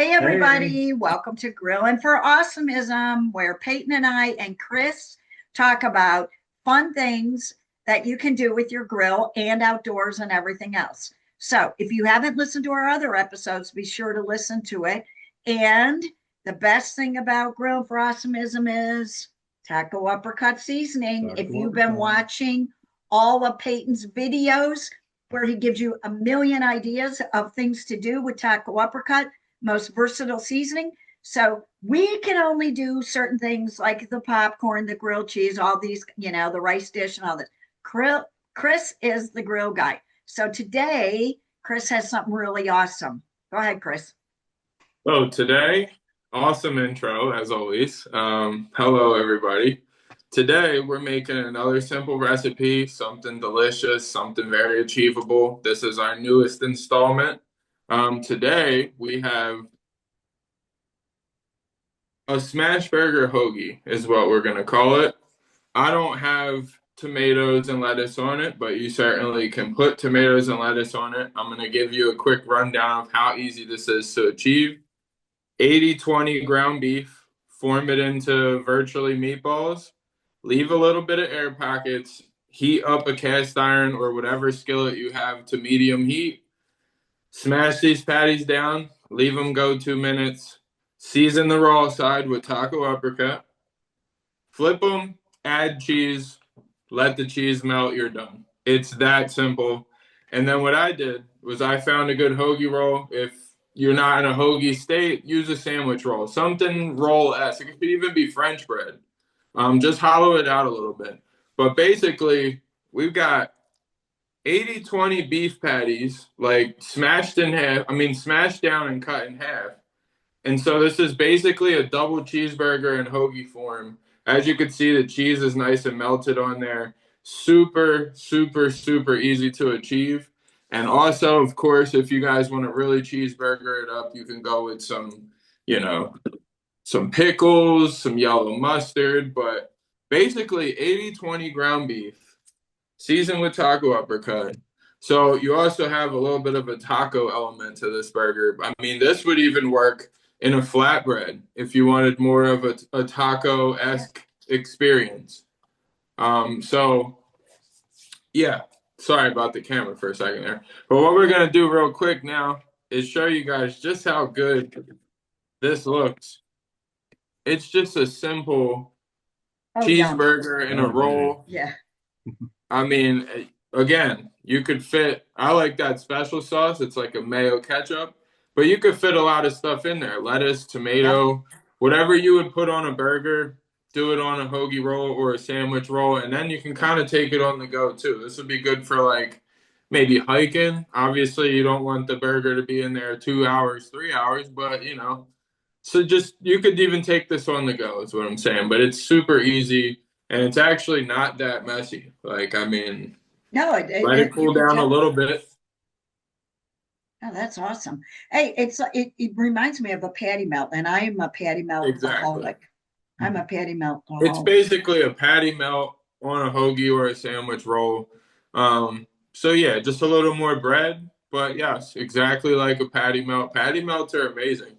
Hey, Hey, everybody. Welcome to Grillin for Awesomism, where Peyton and I and Chris talk about fun things that you can do with your grill and outdoors and everything else. So, if you haven't listened to our other episodes, be sure to listen to it. And the best thing about Grillin for Awesomism is taco uppercut seasoning. If Taco you've been Uppercut. watching all of Peyton's videos, where he gives you a million ideas of things to do with taco uppercut, most versatile seasoning. So we can only do certain things like the popcorn, the grilled cheese, all these, the rice dish and all this. Chris is the grill guy. So today, Chris has something really awesome. Go ahead, Chris. So today, awesome intro as always. Hello everybody. Today we're making another simple recipe, something delicious, something very achievable. This is our newest installment. Today we have a smash burger hoagie is what we're gonna call it. I don't have tomatoes and lettuce on it, but you certainly can put tomatoes and lettuce on it. I'm gonna give you a quick rundown of how easy this is to achieve. 80-20 ground beef, form it into virtually meatballs, leave a little bit of air pockets, heat up a cast iron or whatever skillet you have to medium heat, smash these patties down, leave them go 2 minutes, season the raw side with taco uppercut, flip them, add cheese, let the cheese melt, you're done. It's that simple. And then what I did was I found a good hoagie roll. If you're not in a hoagie state, use a sandwich roll, something roll-esque. It could even be French bread. Just hollow it out a little bit. But basically, we've got 80-20 beef patties, like smashed in half, smashed down and cut in half. And so this is basically a double cheeseburger in hoagie form. As you can see, the cheese is nice and melted on there. Super, super, super easy to achieve. And also, of course, if you guys want to really cheeseburger it up, you can go with you know, some pickles, some yellow mustard. But basically, 80-20 ground beef, seasoned with taco uppercut. So you also have a little bit of a taco element to this burger. I mean, this would even work in a flatbread if you wanted more of a taco-esque experience. So yeah, sorry about the camera for a second there. But what we're gonna do real quick now is show you guys just how good this looks. It's just a simple Oh, yum. cheeseburger in a Oh, dang. roll. Yeah. I mean, again, you could fit, I like that special sauce. It's like a mayo ketchup, but you could fit a lot of stuff in there. Lettuce, Yep. tomato, whatever you would put on a burger, do it on a hoagie roll or a sandwich roll, and then you can kind of take it on the go too. This would be good for like maybe hiking. Obviously, you don't want the burger to be in there 2 hours, 3 hours, but so just you could even take this on the go, is what I'm saying. But it's super easy and it's actually not that messy. Like, I mean, No, let it you cool can down a tell. little bit. Oh, that's awesome. Hey, it reminds me of a patty melt, and I am a patty melt Exactly. aholic. I'm a patty melt It's aholic. basically a patty melt on a hoagie or a sandwich roll. So yeah, just a little more bread, but yes, exactly like a patty melt. Patty melts are amazing.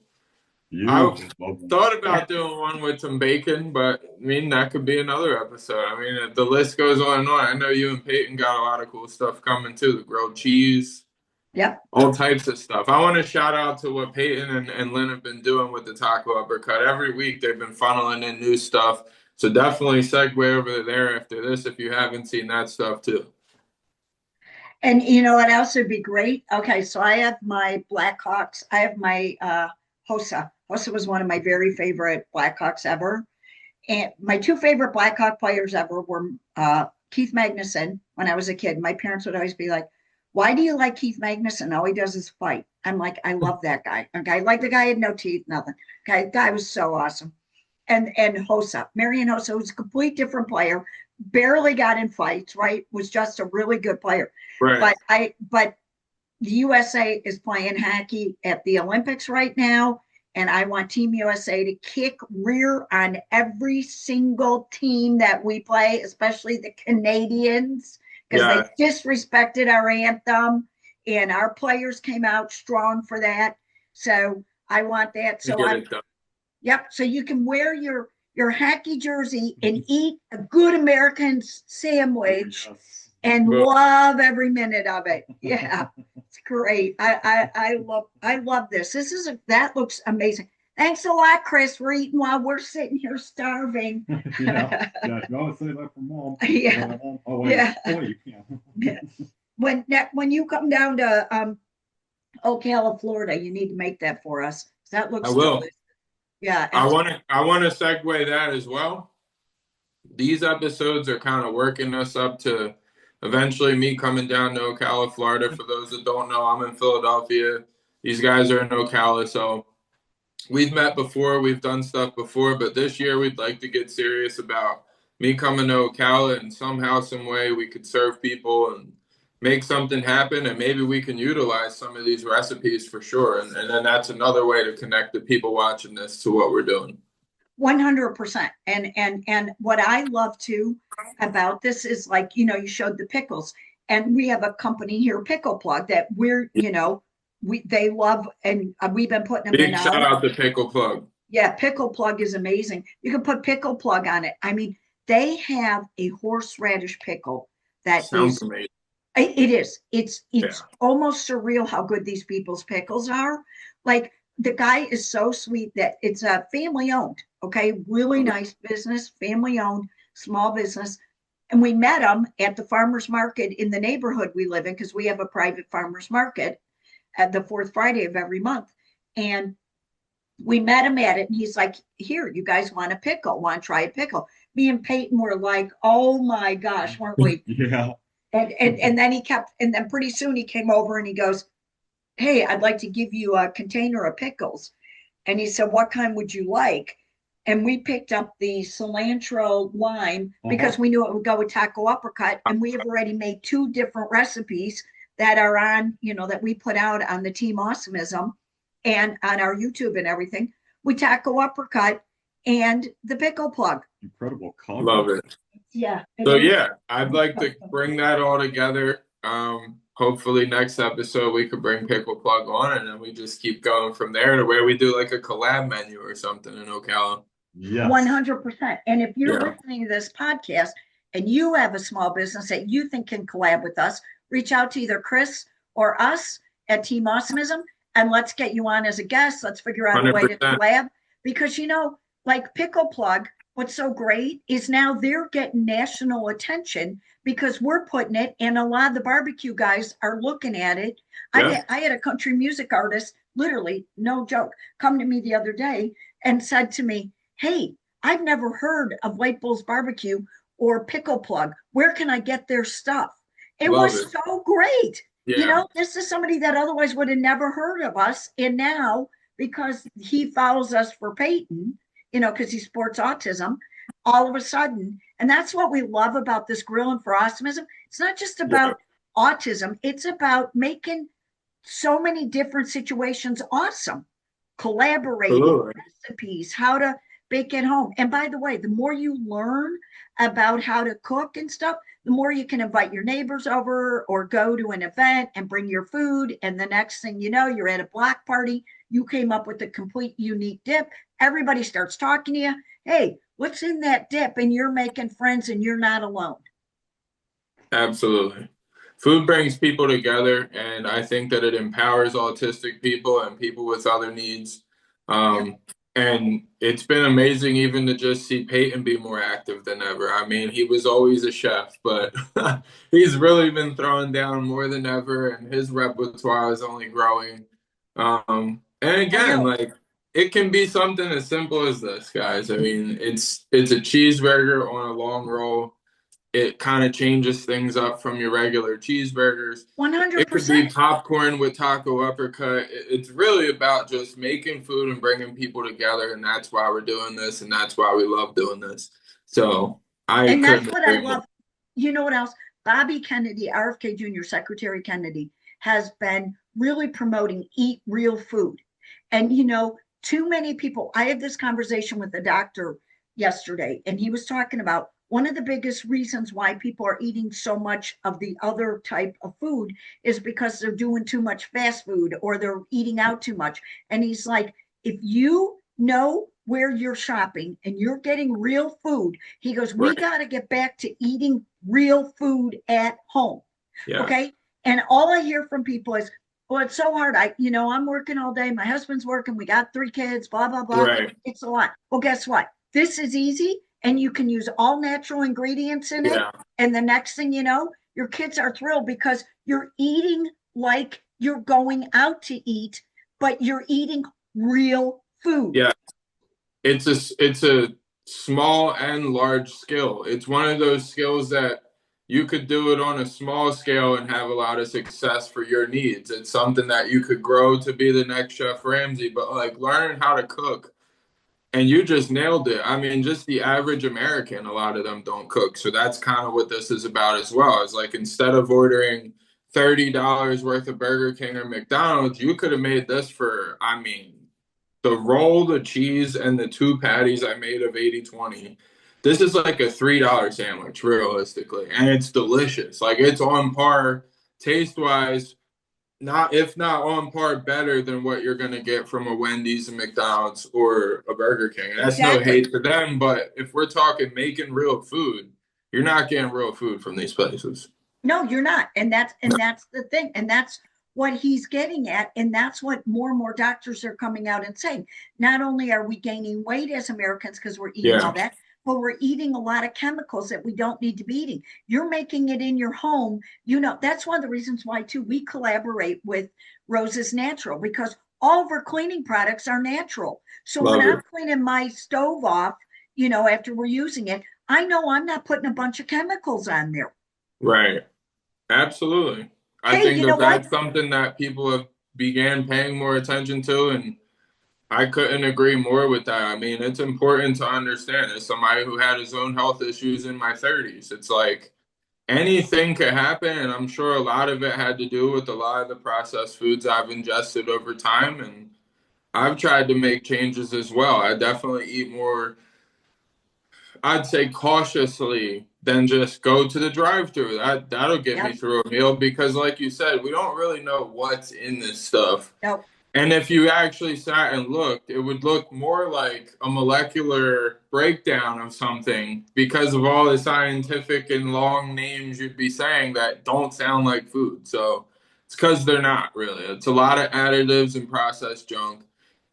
I Huge. Love them. thought Yeah. about doing one with some bacon, but I mean that could be another episode. I mean, the list goes on and on. I know you and Peyton got a lot of cool stuff coming too. The grilled cheese, Yep. all types of stuff. I want to shout out to what Peyton and Lynn have been doing with the taco uppercut. Every week they've been funneling in new stuff. So definitely segue over there after this if you haven't seen that stuff too. And you know what else would be great? Okay, so I have my Blackhawks. I have my Hossa. Hossa was one of my very favorite Blackhawks ever. And my two favorite Blackhawk players ever were Keith Magnuson when I was a kid. My parents would always be like, "Why do you like Keith Magnuson? All he does is fight." I'm like, I love that guy. Okay, like the guy had no teeth, nothing. Okay, guy was so awesome. And Hossa, Marian Hossa, was a complete different player. Barely got in fights, right? Was just a really good player. Right. But the USA is playing hockey at the Olympics right now, and I want Team USA to kick rear on every single team that we play, especially the Canadians, because they Yeah. disrespected our anthem, and our players came out strong for that. So I want that. To So get it done. yep. So you can wear your hacky jersey and eat a good American sandwich and But love every minute of it. Yeah, it's great. I love this. That looks amazing. Thanks a lot, Chris, for eating while we're sitting here starving. Yeah, yeah. You always say that for mom. Yeah. Oh, wait, Yeah. wait, yeah. Yeah. When you come down to Ocala, Florida, you need to make that for us. That I looks will. delicious. Yeah. I want to segue that as well. These episodes are kind of working us up to eventually me coming down to Ocala, Florida. For those that don't know, I'm in Philadelphia. These guys are in Ocala, so we've met before, we've done stuff before, but this year we'd like to get serious about me coming to Ocala, and somehow, some way we could serve people and make something happen, and maybe we can utilize some of these recipes for sure. And then that's another way to connect the people watching this to what we're doing. 100%. And what I love too about this is, like, you showed the pickles, and we have a company here, Pickle Plug, that they love, and we've been putting them in Big shout out to Pickle Plug. Yeah, Pickle Plug is amazing. You can put Pickle Plug on it. I mean, they have a horseradish pickle that Sounds amazing. it is. It's almost surreal how good these people's pickles are. Like, the guy is so sweet that it's a family owned. Okay, really nice business, family owned, small business. And we met him at the farmers market in the neighborhood we live in, because we have a private farmers market at the fourth Friday of every month. And we met him at it, and he's like, "Here, you guys want a pickle? Want to try a pickle?" Me and Peyton were like, "Oh my gosh, weren't we?" Yeah. And then and then pretty soon he came over and he goes, "Hey, I'd like to give you a container of pickles." And he said, "What kind would you like?" And we picked up the cilantro lime because we knew it would go with taco uppercut. And we have already made 2 different recipes that are on, that we put out on the Team Awesomism and on our YouTube and everything. We taco uppercut and the Pickle Plug. Incredible color. Love it. Yeah. So yeah, I'd like to bring that all together. Hopefully next episode we could bring Pickle Plug on, and then we just keep going from there to where we do like a collab menu or something in Ocala. Yes. 100%. And if you're listening to this podcast and you have a small business that you think can collab with us, reach out to either Chris or us at Team Awesomism, and let's get you on as a guest. Let's figure out 100%. A way to collab, because like Pickle Plug, what's so great is now they're getting national attention because we're putting it, and a lot of the barbecue guys are looking at it. Yeah. I had a country music artist, literally, no joke, come to me the other day and said to me, "Hey, I've never heard of White Bull's Barbecue or Pickle Plug. Where can I get their stuff?" It was so great. Yeah. This is somebody that otherwise would have never heard of us. And now, because he follows us for Peyton, because he sports autism, all of a sudden, and that's what we love about this Grillin for Awesomism. It's not just about autism. It's about making so many different situations awesome. Collaborating, recipes, how to bake at home. And by the way, the more you learn about how to cook and stuff, the more you can invite your neighbors over or go to an event and bring your food. And the next thing you know, you're at a block party. You came up with a complete unique dip. Everybody starts talking to you. Hey, what's in that dip? And you're making friends, and you're not alone. Absolutely. Food brings people together, and I think that it empowers autistic people and people with other needs. And it's been amazing even to just see Peyton be more active than ever. I mean, he was always a chef, but he's really been throwing down more than ever, and his repertoire is only growing. And again, like, it can be something as simple as this, guys. I mean, it's a cheeseburger on a long roll. It kind of changes things up from your regular cheeseburgers. 100%. It could be popcorn with taco uppercut. It's really about just making food and bringing people together, and that's why we're doing this, and that's why we love doing this. So and that's what I love. You know what else? Bobby Kennedy, RFK Jr., Secretary Kennedy, has been really promoting eat real food. And, too many people, I had this conversation with the doctor yesterday, and he was talking about one of the biggest reasons why people are eating so much of the other type of food is because they're doing too much fast food or they're eating out too much. And he's like, if you know where you're shopping and you're getting real food, he goes, we Right. got to get back to eating real food at home. Yeah. Okay. And all I hear from people is, well, it's so hard. I'm working all day. My husband's working. We got 3 kids, blah, blah, blah. Right. It's a lot. Well, guess what? This is easy and you can use all natural ingredients in it. Yeah. And the next thing you know, your kids are thrilled because you're eating like you're going out to eat, but you're eating real food. Yeah. It's a small and large skill. It's one of those skills that you could do it on a small scale and have a lot of success for your needs. It's something that you could grow to be the next Chef Ramsay, but like learning how to cook, and you just nailed it. I mean, just the average American, a lot of them don't cook. So that's kind of what this is about as well. It's like instead of ordering $30 worth of Burger King or McDonald's, you could have made this for, I mean, the roll, the cheese, and the 2 patties I made of 80/20. This is like a $3 sandwich, realistically. And it's delicious. Like it's on par taste wise, not if not on par better than what you're gonna get from a Wendy's and McDonald's or a Burger King. And that's no hate to them, but if we're talking making real food, you're not getting real food from these places. No, you're not. And that's the thing. And that's what he's getting at. And that's what more and more doctors are coming out and saying. Not only are we gaining weight as Americans because we're eating all that, but we're eating a lot of chemicals that we don't need to be eating. You're making it in your home. That's one of the reasons why, too, we collaborate with Rose's Natural, because all of our cleaning products are natural. So when I'm cleaning my stove off, after we're using it, I know I'm not putting a bunch of chemicals on there. Right. Absolutely. I think that's something that people have began paying more attention to, and I couldn't agree more with that. I mean, it's important to understand as somebody who had his own health issues in my 30s. It's like anything could happen, and I'm sure a lot of it had to do with a lot of the processed foods I've ingested over time, and I've tried to make changes as well. I definitely eat more, I'd say cautiously, than just go to the drive-through. That'll get me through a meal because, like you said, we don't really know what's in this stuff. Nope. And if you actually sat and looked, it would look more like a molecular breakdown of something because of all the scientific and long names you'd be saying that don't sound like food. So it's because they're not really. It's a lot of additives and processed junk.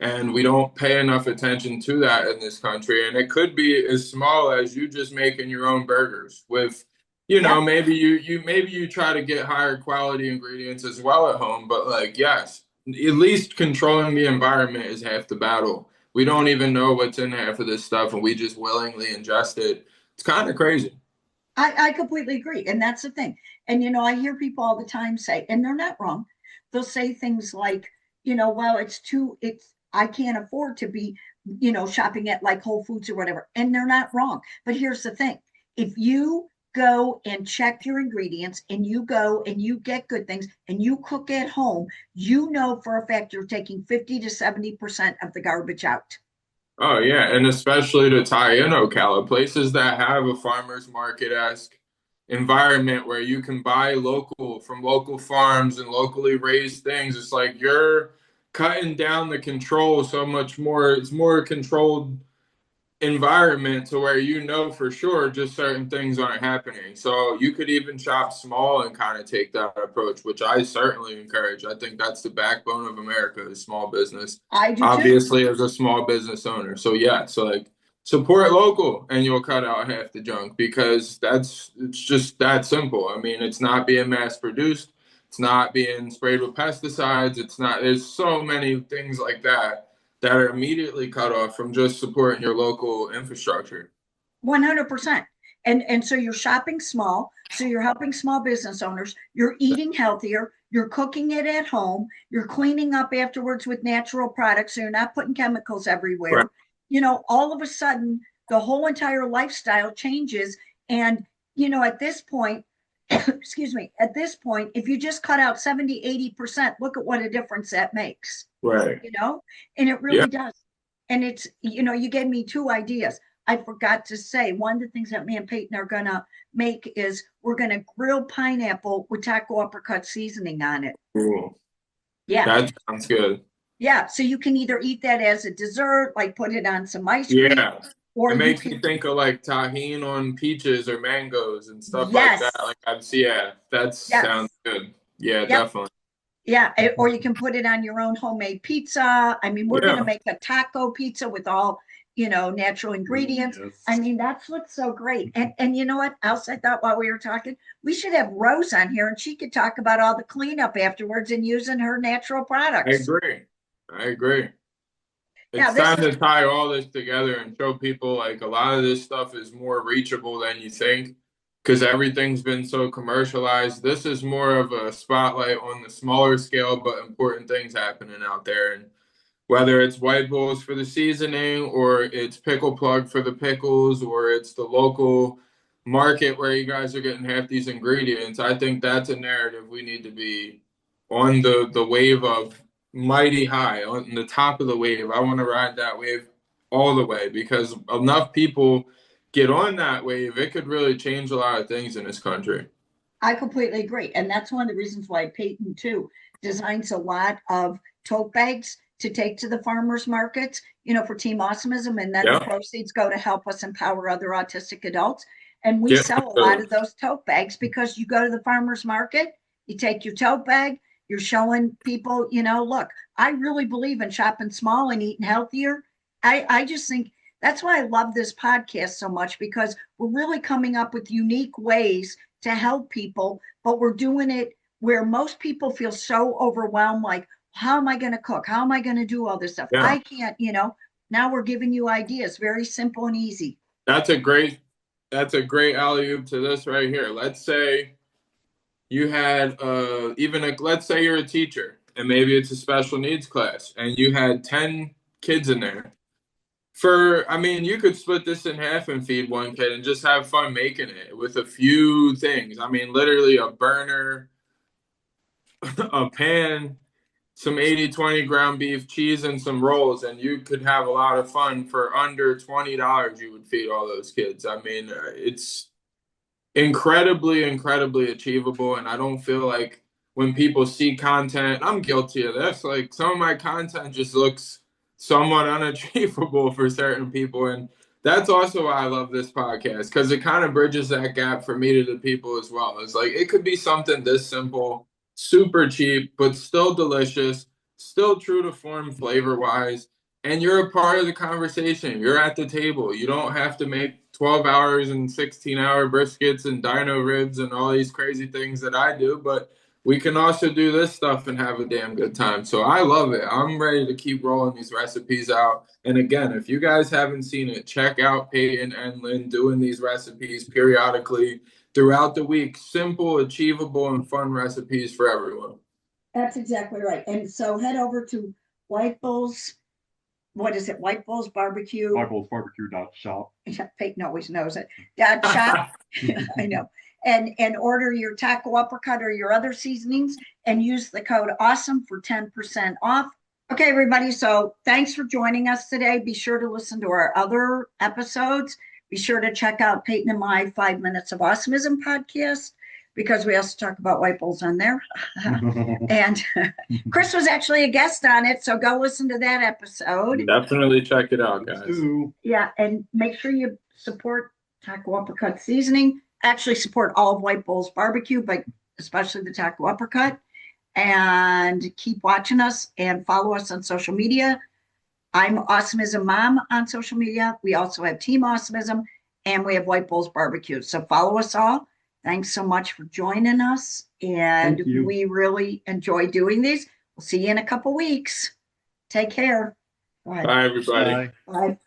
And we don't pay enough attention to that in this country. And it could be as small as you just making your own burgers with, maybe you try to get higher quality ingredients as well at home. But like, yes, at least controlling the environment is half the battle. We don't even know what's in half of this stuff and we just willingly ingest it. It's kind of crazy. I completely agree. And that's the thing. And, I hear people all the time say, and they're not wrong. They'll say things like, well, I can't afford to be, shopping at like Whole Foods or whatever. And they're not wrong. But here's the thing. If you go and check your ingredients and you go and you get good things and you cook at home, for a fact you're taking 50 to 70% of the garbage out. Oh, yeah. And especially to tie in Ocala, places that have a farmer's market-esque environment where you can buy local from local farms and locally raised things. It's like you're cutting down the control so much more. It's more controlled environment to where for sure just certain things aren't happening. So you could even shop small and kind of take that approach, which I certainly encourage. I think that's the backbone of America is small business. I do obviously too. As a small business owner. So yeah, so like support local and you'll cut out half the junk because it's just that simple. I mean, it's not being mass produced. It's not being sprayed with pesticides. There's so many things like that are immediately cut off from just supporting your local infrastructure. 100%. And so you're shopping small. So you're helping small business owners. You're eating healthier. You're cooking it at home. You're cleaning up afterwards with natural products. So you're not putting chemicals everywhere. Right. All of a sudden, the whole entire lifestyle changes. And, at this point, excuse me, if you just cut out 70, 80%, look at what a difference that makes. Right. And it really does. And it's, you gave me 2 ideas. I forgot to say, one of the things that me and Peyton are gonna make is we're gonna grill pineapple with taco uppercut seasoning on it. Cool. Yeah. That sounds good. Yeah. So you can either eat that as a dessert, like put it on some ice cream, Yeah. or It you makes can, me think of like tahine on peaches or mangoes and stuff like yes, that. Like that sounds yes, good. Yeah, yep. definitely. Yeah, or you can put it on your own homemade pizza. I mean, we're going to Yeah, make a taco pizza with all, natural ingredients. Yes. I mean, that's what's so great. And you know what else I thought while we were talking? We should have Rose on here and she could talk about all the cleanup afterwards and using her natural I products. agree. I agree. Yeah, It's this time is to tie all this together and show people like a lot of this stuff is more reachable than you think because everything's been so commercialized. This is more of a spotlight on the smaller scale but important things happening out there. And whether it's white bowls for the seasoning or it's pickle plug for the pickles or it's the local market where you guys are getting half these ingredients, I think that's a narrative we need to be on the wave of mighty high, on the top of the wave. I want to ride that wave all the way because enough people get on that wave, it could really change a lot of things in this country. I completely agree. And that's one of the reasons why Peyton, too, designs a lot of tote bags to take to the farmers markets, for Team Awesomism. And then the Yeah. proceeds go to help us empower other autistic adults. And we Get sell a lot of those tote bags because you go to the farmers market, you take your tote bag, you're showing people, look, I really believe in shopping small and eating healthier. I just think that's why I love this podcast so much because we're really coming up with unique ways to help people, but we're doing it where most people feel so overwhelmed, like, how am I going to cook? How am I going to do all this stuff? Yeah. I can't, now we're giving you ideas, very simple and easy. That's a great alley-oop to this right here. Let's say you had let's say you're a teacher and maybe it's a special needs class and you had 10 kids in there. You could split this in half and feed one kid and just have fun making it with a few things. I mean, literally a burner, a pan, some 80-20 ground beef, cheese, and some rolls, and you could have a lot of fun for under $20. You would feed all those kids. I mean, it's incredibly, incredibly achievable, and I don't feel like when people see content, I'm guilty of this. Like some of my content just looks somewhat unachievable for certain people, and that's also why I love this podcast because it kind of bridges that gap for me to the people as well. It's like it could be something this simple, super cheap, but still delicious, still true to form flavor wise. And you're a part of the conversation. You're at the table. You don't have to make 12 hours and 16-hour briskets and dino ribs and all these crazy things that I do, but we can also do this stuff and have a damn good time. So I love it. I'm ready to keep rolling these recipes out. And again, if you guys haven't seen it, check out Peyton and Lynn doing these recipes periodically throughout the week. Simple, achievable, and fun recipes for everyone. That's exactly right. And so head over to White Bulls. What is it? White Bulls Barbecue. whitebowlsbarbecue.shop. Peyton always knows it. Shop. I know. And order your taco uppercut or your other seasonings and use the code AWESOME for 10% off. Okay, everybody. So thanks for joining us today. Be sure to listen to our other episodes. Be sure to check out Peyton and my 5 Minutes of Awesomism podcast because we also talk about white bulls on there. And Chris was actually a guest on it, so go listen to that episode. Definitely check it out, guys. Yeah, and make sure you support Taco Uppercut Seasoning. Actually, support all of White Bulls Barbecue, but especially the Taco Uppercut. And keep watching us and follow us on social media. I'm Awesomism Mom on social media. We also have Team Awesomism, and we have White Bulls Barbecue. So follow us all. Thanks so much for joining us. And we really enjoy doing these. We'll see you in a couple weeks. Take care. Bye, everybody. Bye.